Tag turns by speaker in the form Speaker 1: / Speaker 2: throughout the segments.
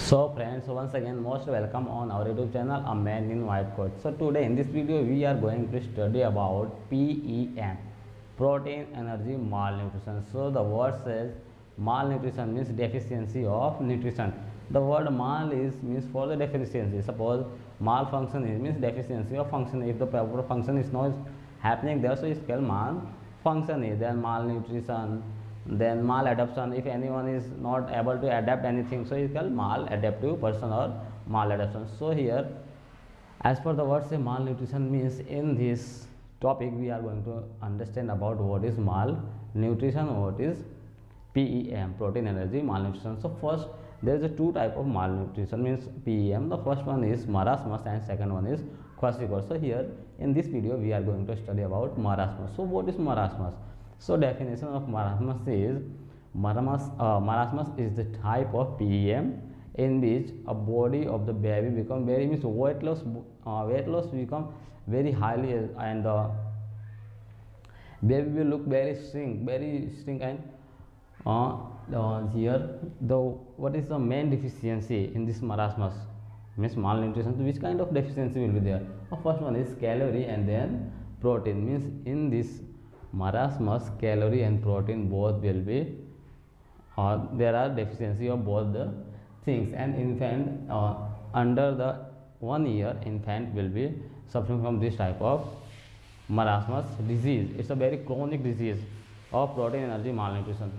Speaker 1: So friends, once again most welcome on our YouTube channel A Man in White Coat. So today in this video we are going to study about PEM, Protein Energy Malnutrition. So the word says malnutrition means deficiency of nutrition. The word mal is means for the deficiency. Suppose malfunction is means deficiency of function. If the proper function is not happening there, so it's called malfunction. Is then malnutrition, then maladaptation. If anyone is not able to adapt anything, so it's called maladaptive person or maladaptation. So here, as per the word say malnutrition means, in this topic we are going to understand about what is malnutrition, what is PEM, protein energy malnutrition. So first, there is a two type of malnutrition means PEM. The first one is marasmus and second one is kwashiorkor. So here in this video we are going to study about marasmus. So what is marasmus? So definition of marasmus is marasmus is the type of PEM in which a body of the baby become very means weight loss become very highly, and the baby will look very shrink and here the what is the main deficiency in this marasmus means malnutrition. So which kind of deficiency will be there? The first one is calorie and then protein, means in this marasmus calorie and protein both will be there are deficiency of both the things, and infant under the 1 year infant will be suffering from this type of marasmus disease. It's a very chronic disease of protein energy malnutrition.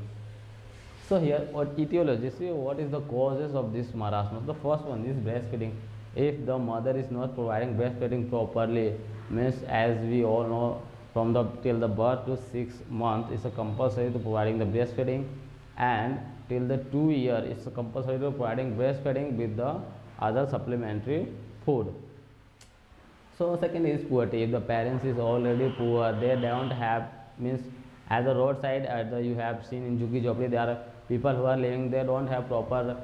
Speaker 1: So here what etiology, see what is the causes of this marasmus. The first one is breastfeeding. If the mother is not providing breastfeeding properly, means as we all know, from the till the birth to 6 months it's a compulsory to providing the breastfeeding, and till the 2 year it's a compulsory to providing breastfeeding with the other supplementary food. So second is poverty. If the parents is already poor, they don't have, means at the roadside, you have seen in Juggi Jopri, there are people who are living, they don't have proper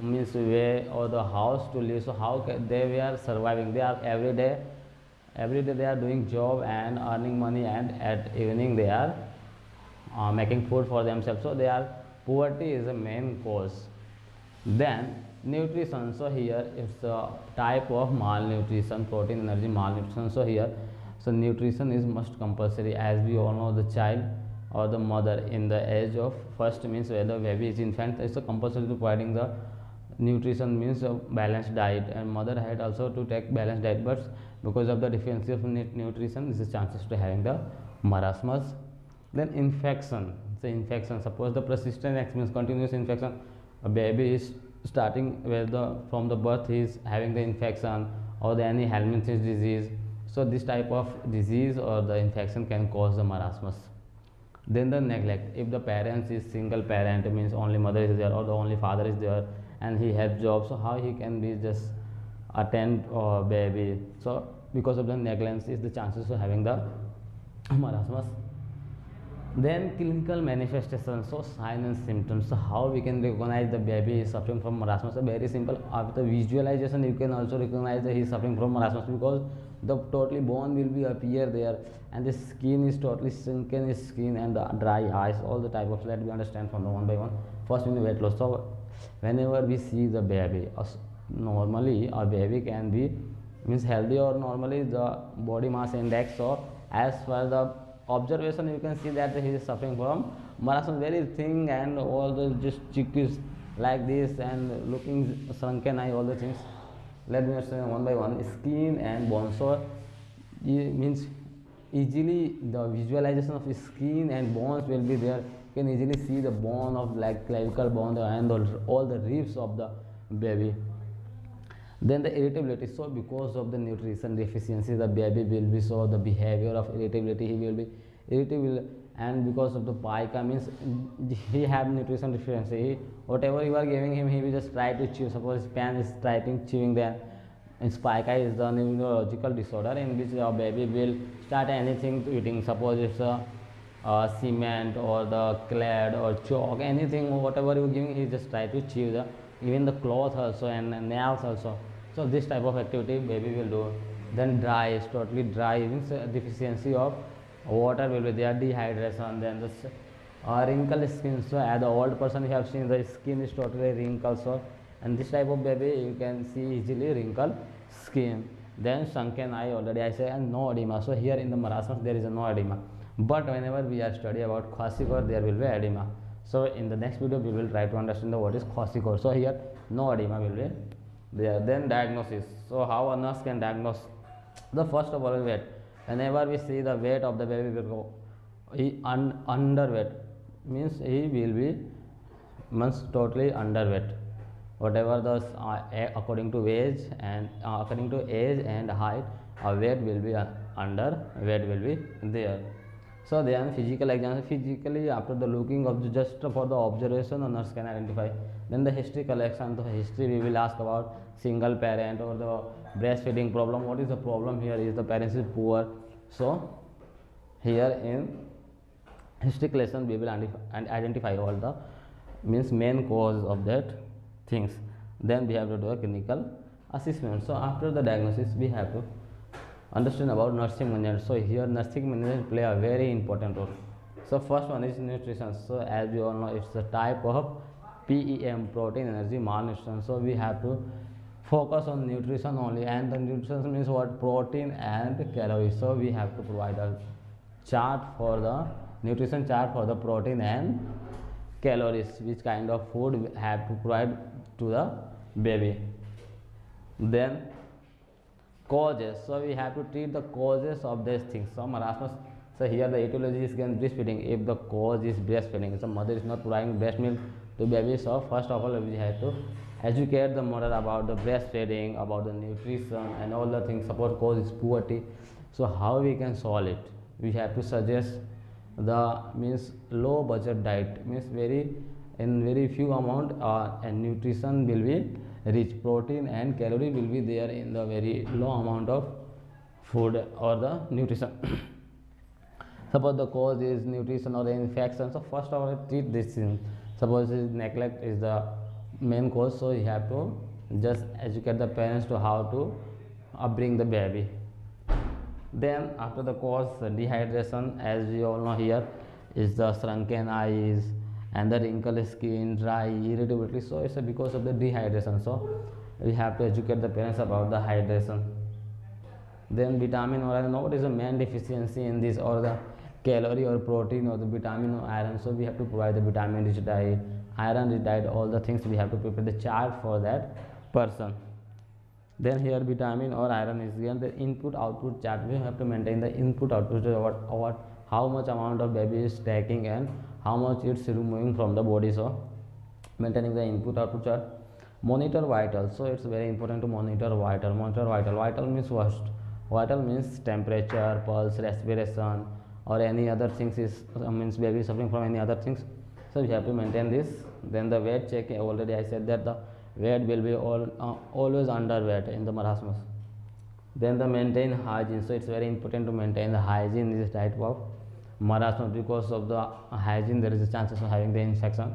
Speaker 1: means way or the house to live. So how they were surviving? They are every day they are doing job and earning money, and at evening they are making food for themselves. So they are poverty is the main cause. Then nutrition. So here it's a type of malnutrition, protein energy malnutrition. So here, so nutrition is must compulsory, as we all know the child or the mother in the age of first, means where the baby is infant, it's a compulsory to providing the nutrition, means a balanced diet, and mother had also to take balanced diet, but because of the deficiency of nutrition, this is chances to having the marasmus. Then infection. So infection, suppose the persistent means continuous infection, a baby is starting where from the birth he is having the infection or any Helminthi's disease. So this type of disease or the infection can cause the marasmus. Then the neglect. If the parents is single parent, means only mother is there or the only father is there and he has job, so how he can be just attend or baby? So because of the negligence is the chances of having the marasmus. Then clinical manifestations, so sign and symptoms. So how we can recognize the baby is suffering from marasmus? So very simple. After visualization you can also recognize that he is suffering from marasmus, because the totally bone will be appear there, and the skin is totally sunken skin and the dry eyes, all the type of, let we understand from the one by one. First we need weight loss. So whenever we see the baby, normally a baby can be means healthy or normally the body mass index. So as per the observation you can see that he is suffering from marasmus, very thin, and all the just cheek is like this and looking sunken eye, all the things. Let me understand one by one. Skin and bone. So means easily the visualization of skin and bones will be there. You can easily see the bone of like clavicle bone and all the ribs of the baby. Then the irritability. So because of the nutrition deficiency, the baby will be so the behavior of irritability, he will be irritable, and because of the pica, means he have nutrition deficiency, whatever you are giving him he will just try to chew. Suppose pan is typing chewing, then pica is the neurological disorder in which the baby will start anything eating. Suppose it's a cement or the clad or chalk, anything whatever you are giving, he just try to chew the even the cloth also and nails also. So this type of activity baby will do. Then dry, is totally dry, means deficiency of water will be there, dehydration. Then the wrinkled skin. So as the old person you have seen the skin is totally wrinkled, so and this type of baby you can see easily wrinkled skin. Then sunken eye, already I say, and no edema. So here in the marasmus there is no edema, but whenever we are study about kwashiorkor there will be edema. So in the next video we will try to understand what is kwashiorkor. So here no edema will be there. Then diagnosis. So how a nurse can diagnose? The first of all weight. Whenever we see the weight of the baby will go, he underweight means he will be totally underweight. Whatever the according to age and height, weight will be underweight will be there. So then physical exam. Physically, after the looking of just for the observation, a nurse can identify. Then the history collection. The history we will ask about single parent or the breastfeeding problem. What is the problem here? Is the parents is poor. So here in history collection we will identify all the main cause of that things. Then we have to do a clinical assessment. So after the diagnosis we have to understand about nursing management. So here nursing management play a very important role. So first one is nutrition. So as we all know, it's a type of PEM, protein energy malnutrition. So we have to focus on nutrition only, and the nutrition means what? Protein and calories. So we have to provide a chart for the nutrition chart for the protein and calories, which kind of food we have to provide to the baby. Then causes. So we have to treat the causes of these things. So Marasmus. So here the etiology is again breastfeeding. If the cause is breastfeeding, so mother is not providing breast milk to baby. So first of all we have to educate the mother about the breastfeeding, about the nutrition and all the things. Suppose cause is poverty. So how we can solve it? We have to suggest the low budget diet, very few amount and nutrition will be rich, protein and calorie will be there in the very low amount of food or the nutrition. Suppose the cause is nutrition or infection, so first of all treat this thing. Suppose neglect is the main cause, so you have to just educate the parents to how to upbring the baby. Then after the cause, dehydration, as we all know here, is the shrunken eyes and the wrinkled skin, dry, irritability. So it's because of the dehydration. So we have to educate the parents about the hydration. Then vitamin or iron. What is the main deficiency in this, or the calorie or protein or the vitamin or iron? So we have to provide the vitamin rich diet, iron rich diet, all the things we have to prepare the chart for that person. Then here vitamin or iron is given. The input output chart, we have to maintain the input output, how much amount of baby is taking and how much it's removing from the body. So maintaining the input output chart. Monitor vital. So it's very important to monitor vital. Vital means what? Vital means temperature, pulse, respiration, or any other things is means baby suffering from any other things. So we have to maintain this. Then the weight check. Already I said that the weight will be always underweight in the marasmus. Then the maintain hygiene. So it's very important to maintain the hygiene in this type of marasmus. Because of the hygiene there is a chances of having the infection.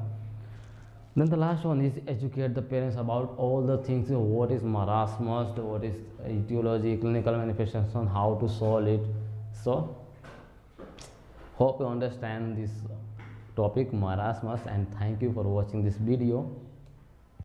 Speaker 1: Then the last one is educate the parents about all the things. What is marasmus, what is etiology, clinical manifestation, how to solve it. So hope you understand this topic marasmus, and thank you for watching this video.